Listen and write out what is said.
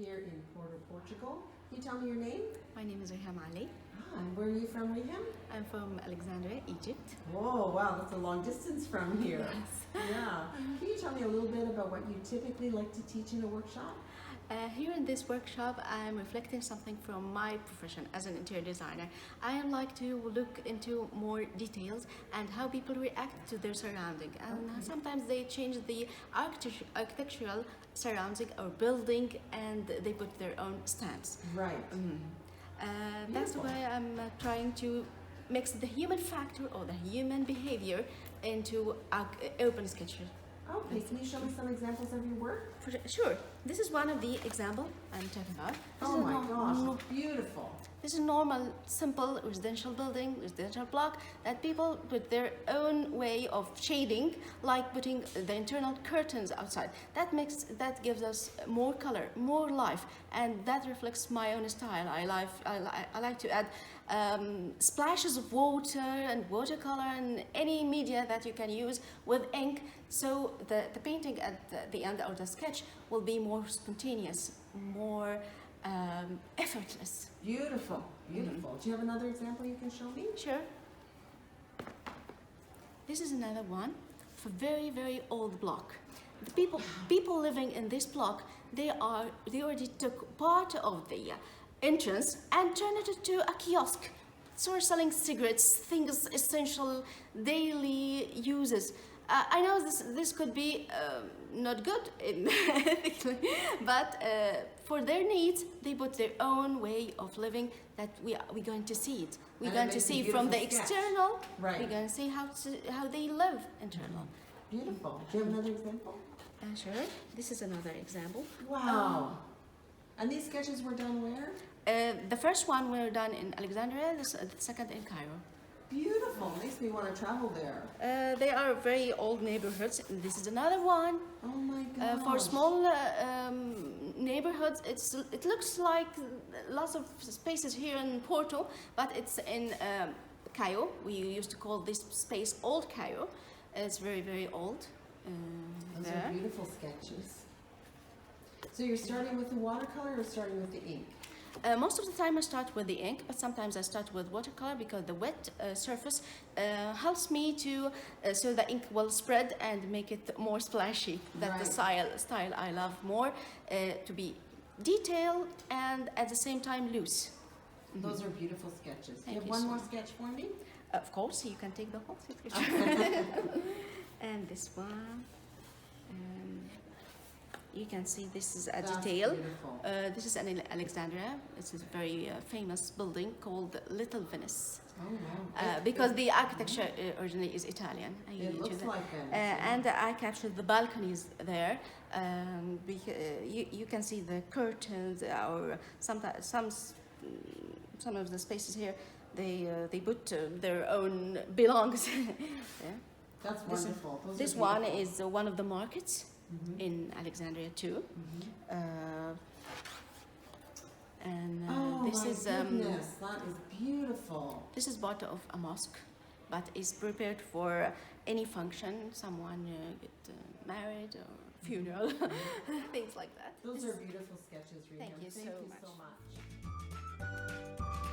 here in Porto, Portugal. Can you tell me your name? My name is Reham. And where are you from, Reham? I'm from Alexandria, Egypt. Oh, wow, that's a long distance from here. Yes. Yeah. Can you tell me a little bit about what you typically like to teach in a workshop? Here in this workshop, I'm reflecting something from my profession as an interior designer. I like to look into more details and how people react to their surrounding. And sometimes they change the architectural surrounding or building, and they put their own stamps. Right. That's why I'm trying to mix the human factor or the human behavior into urban sketches. Okay, can you show me some examples of your work? Sure. This is one of the example I'm talking about. Oh my gosh, it's beautiful. This is a normal, simple residential building, residential block that people with their own way of shading, like putting the internal curtains outside. That gives us more color, more life, and that reflects my own style. I like to add splashes of water and watercolor and any media that you can use with ink, so the painting at the end or the sketch will be more spontaneous, more effortless. Beautiful, beautiful. Do you have another example you can show me? Sure. This is another one for very, very old block. The people living in this block, they already took part of the entrance and turned it into a kiosk. So we're selling cigarettes, things essential, daily uses. I know this could be not good, but for their needs, they put their own way of living that we're going to see it. We're going to see from the external. Right. We're going to see how they live internal. Beautiful. Do you have another example? Sure. This is another example. Wow. And these sketches were done where? The first one were done in Alexandria, the second in Cairo. Beautiful. Makes me want to travel there. They are very old neighborhoods. This is another one. Oh my god. For small neighborhoods, it looks like lots of spaces here in Porto, but it's in Cairo. We used to call this space Old Cairo. It's very, very old. Those are beautiful sketches. So you're starting with the watercolor or starting with the ink? Most of the time I start with the ink, but sometimes I start with watercolor because the wet surface helps me to so the ink will spread and make it more splashy. That's the style I love more, to be detailed and at the same time loose. Those are beautiful sketches. Do you have you one so more much. sketch for me? Of course, you can take the whole sketch. And this one. You can see this is a detail. This is in Alexandria. This is a very famous building called Little Venice. Oh, wow. Because the architecture originally is Italian. It looks like Venice. And I captured the balconies there. You can see the curtains or some of the spaces here. They put their own belongs. Yeah. That's wonderful. This one is one of the markets. In Alexandria too, and this is that is beautiful. This is part of a mosque, but is prepared for any function, someone get married or funeral, things like that. Those are beautiful sketches, Reham. Thank you so much. much.